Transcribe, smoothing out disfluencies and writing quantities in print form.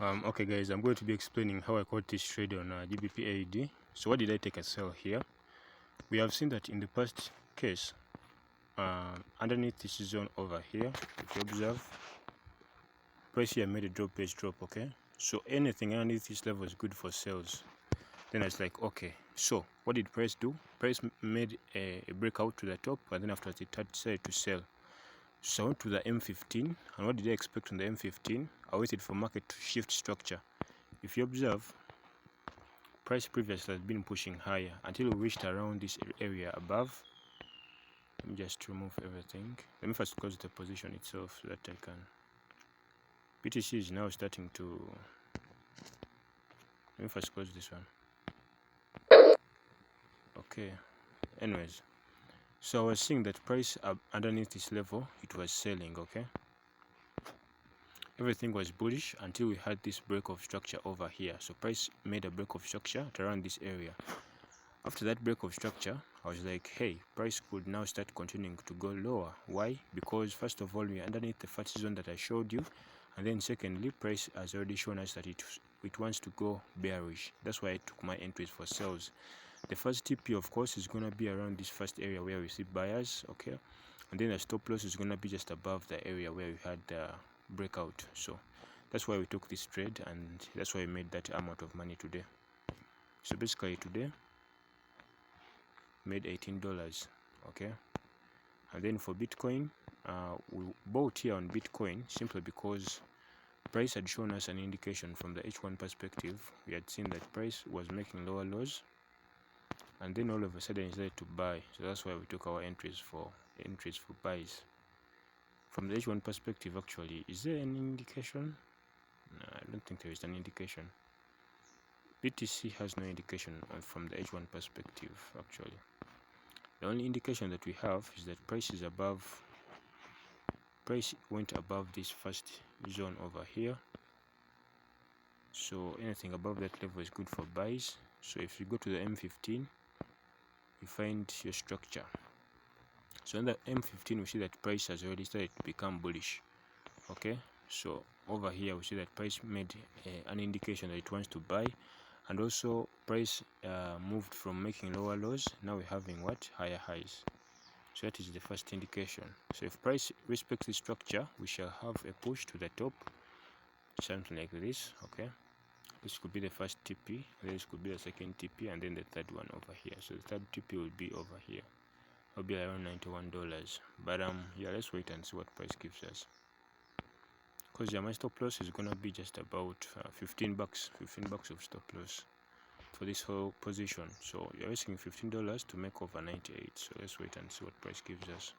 Okay guys, I'm going to be explaining how I caught this trade on GbpAud. So what did I take a sell here? We have seen that in the past case, underneath this zone over here, if you observe, price here made a drop page drop, okay? So anything underneath this level is good for sales. Then I was like, okay, so what did price do? Price made a breakout to the top, and then after it decided to sell. So I went to the M15, and what did I expect on the M15? I waited for market to shift structure. If you observe, price previously has been pushing higher until we reached around this area above. Let me just remove everything. Let me first close the position itself so that I can. BTC is now starting to. Let me first close this one. Okay. Anyways, so I was seeing that price underneath this level, it was selling. Okay. Everything was bullish until we had this break of structure over here. So price made a break of structure at around this area. After that break of structure, I was like, hey, price could now start continuing to go lower. Why? Because first of all, we're underneath the fat zone that I showed you, and then secondly, price has already shown us that it wants to go bearish. That's why I took my entries for sales. The first TP, of course, is going to be around this first area where we see buyers, okay, and then the stop loss is going to be just above the area where we had the breakout. So that's why we took this trade, and that's why we made that amount of money today. So basically today made $18, okay. And then for Bitcoin, we bought here on Bitcoin simply because price had shown us an indication from the H1 perspective. We had seen that price was making lower lows, and then all of a sudden it decided to buy. So that's why we took our entries for buys. From the H1 perspective, actually, is there any indication? No, I don't think there is an indication. BTC has no indication from the H1 perspective, actually. The only indication that we have is that price went above this first zone over here. So anything above that level is good for buys. So if you go to the M15, you find your structure. So in the M15, we see that price has already started to become bullish. Okay, so over here we see that price made an indication that it wants to buy, and also price moved from making lower lows. Now we're having what? Higher highs. So that is the first indication. So if price respects the structure, we shall have a push to the top, something like this. Okay, this could be the first TP, this could be the second TP, and then the third one over here. So the third TP will be over here. It'll be around $91. But yeah, let's wait and see what price gives us. Because yeah, my stop loss is gonna be just about $15 of stop loss for this whole position. So you're risking $15 to make over 98. So let's wait and see what price gives us.